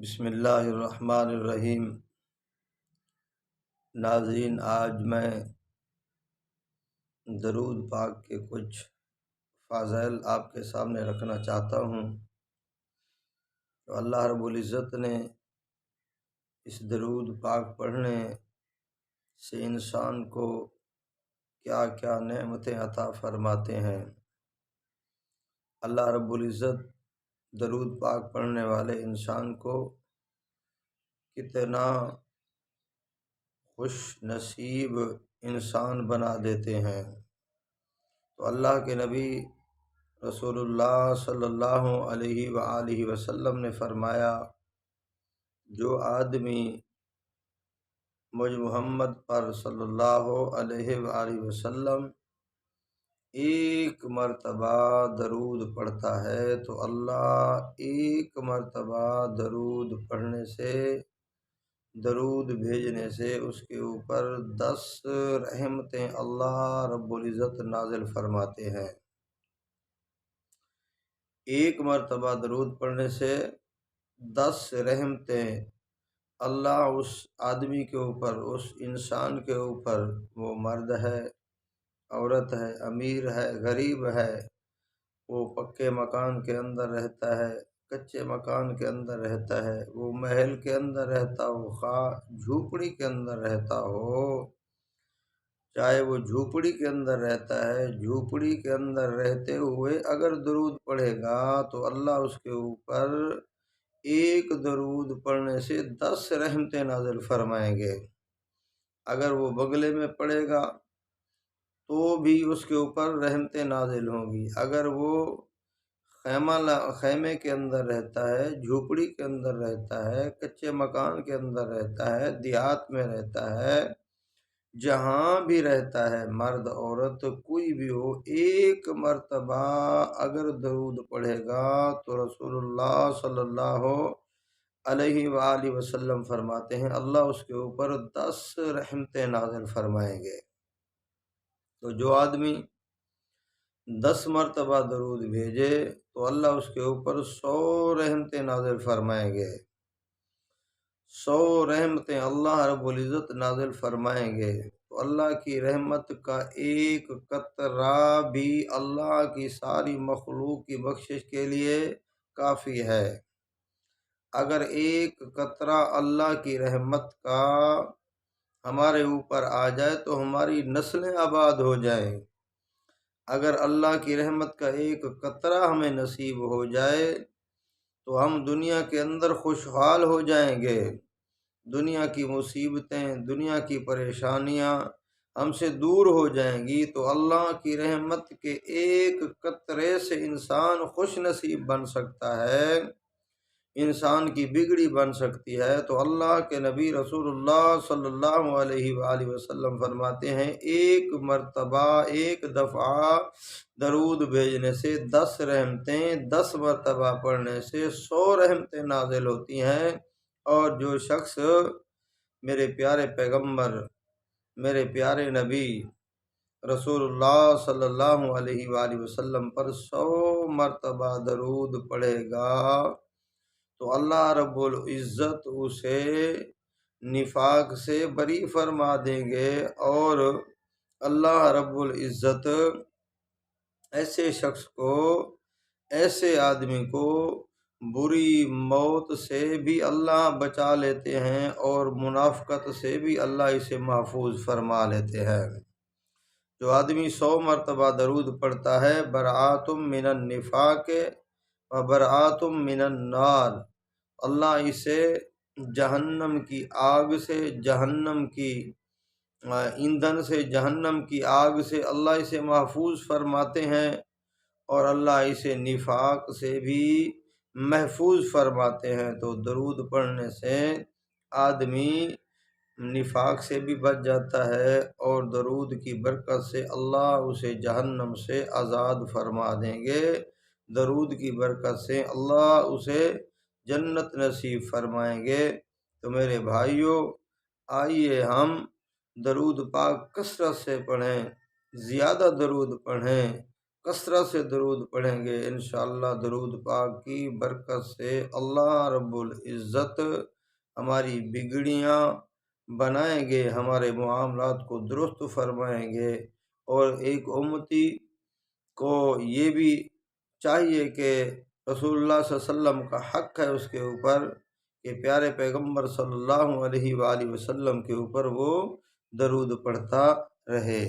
بسم اللہ الرحمن الرحیم۔ ناظرین، آج میں درود پاک کے کچھ فضائل آپ کے سامنے رکھنا چاہتا ہوں۔ تو اللہ رب العزت نے اس درود پاک پڑھنے سے انسان کو کیا کیا نعمتیں عطا فرماتے ہیں۔ اللہ رب العزت درود پاک پڑھنے والے انسان کو کتنا خوش نصیب انسان بنا دیتے ہیں۔ تو اللہ کے نبی رسول اللہ صلی اللہ علیہ وآلہ وسلم نے فرمایا، جو آدمی مجھ محمد پر صلی اللہ علیہ وآلہ وسلم ایک مرتبہ درود پڑھتا ہے تو اللہ ایک مرتبہ درود پڑھنے سے، درود بھیجنے سے اس کے اوپر 10 رحمتیں اللہ رب العزت نازل فرماتے ہیں۔ ایک مرتبہ درود پڑھنے سے 10 رحمتیں اللہ اس آدمی کے اوپر، اس انسان کے اوپر، وہ مرد ہے، عورت ہے، امیر ہے، غریب ہے، وہ پکے مکان کے اندر رہتا ہے، کچے مکان کے اندر رہتا ہے، وہ محل کے اندر رہتا ہو، خواہ جھوپڑی کے اندر رہتا ہو، چاہے وہ جھوپڑی کے اندر رہتا ہے، جھوپڑی کے اندر رہتے ہوئے اگر درود پڑھے گا تو اللہ اس کے اوپر ایک درود پڑھنے سے 10 رحمتیں نازل فرمائیں گے۔ اگر وہ بنگلے میں پڑھے گا تو بھی اس کے اوپر رحمتیں نازل ہوں گی۔ اگر وہ خیمے کے اندر رہتا ہے، جھوپڑی کے اندر رہتا ہے، کچے مکان کے اندر رہتا ہے، دیہات میں رہتا ہے، جہاں بھی رہتا ہے، مرد عورت کوئی بھی ہو، ایک مرتبہ اگر درود پڑھے گا تو رسول اللہ صلی اللہ علیہ وآلہ وسلم فرماتے ہیں اللہ اس کے اوپر 10 رحمتیں نازل فرمائیں گے۔ تو جو آدمی 10 مرتبہ درود بھیجے تو اللہ اس کے اوپر 100 رحمتیں نازل فرمائیں گے۔ 100 رحمتیں اللہ رب العزت نازل فرمائیں گے تو اللہ کی رحمت کا ایک قطرہ بھی اللہ کی ساری مخلوق کی بخشش کے لیے کافی ہے۔ اگر ایک قطرہ اللہ کی رحمت کا ہمارے اوپر آ جائے تو ہماری نسلیں آباد ہو جائیں۔ اگر اللہ کی رحمت کا ایک قطرہ ہمیں نصیب ہو جائے تو ہم دنیا کے اندر خوشحال ہو جائیں گے۔ دنیا کی مصیبتیں، دنیا کی پریشانیاں ہم سے دور ہو جائیں گی تو اللہ کی رحمت کے ایک قطرے سے انسان خوش نصیب بن سکتا ہے، انسان کی بگڑی بن سکتی ہے۔ تو اللہ کے نبی رسول اللہ صلی اللہ علیہ وآلہ وسلم فرماتے ہیں ایک مرتبہ، ایک دفعہ درود بھیجنے سے 10 رحمتیں، 10 مرتبہ پڑھنے سے 100 رحمتیں نازل ہوتی ہیں۔ اور جو شخص میرے پیارے پیغمبر، میرے پیارے نبی رسول اللہ صلی اللہ علیہ وآلہ وسلم پر 100 مرتبہ درود پڑھے گا تو اللہ رب العزت اسے نفاق سے بری فرما دیں گے، اور اللہ رب العزت ایسے شخص کو، ایسے آدمی کو بری موت سے بھی اللہ بچا لیتے ہیں اور منافقت سے بھی اللہ اسے محفوظ فرما لیتے ہیں۔ جو آدمی 100 مرتبہ درود پڑھتا ہے، برآت من النفاق و برآت من النار، اللہ اسے جہنم کی آگ سے، جہنم کی ایندھن سے، جہنم کی آگ سے اللہ اسے محفوظ فرماتے ہیں، اور اللہ اسے نفاق سے بھی محفوظ فرماتے ہیں۔ تو درود پڑھنے سے آدمی نفاق سے بھی بچ جاتا ہے، اور درود کی برکت سے اللہ اسے جہنم سے آزاد فرما دیں گے، درود کی برکت سے اللہ اسے جنت نصیب فرمائیں گے۔ تو میرے بھائیوں، آئیے ہم درود پاک کثرت سے پڑھیں، زیادہ درود پڑھیں، کثرت سے درود پڑھیں گے، انشاءاللہ درود پاک کی برکت سے اللہ رب العزت ہماری بگڑیاں بنائیں گے، ہمارے معاملات کو درست فرمائیں گے۔ اور ایک امتی کو یہ بھی چاہیے کہ رسول اللہ صلی اللہ علیہ وسلم کا حق ہے اس کے اوپر کہ پیارے پیغمبر صلی اللہ علیہ وآلہ وسلم کے اوپر وہ درود پڑھتا رہے۔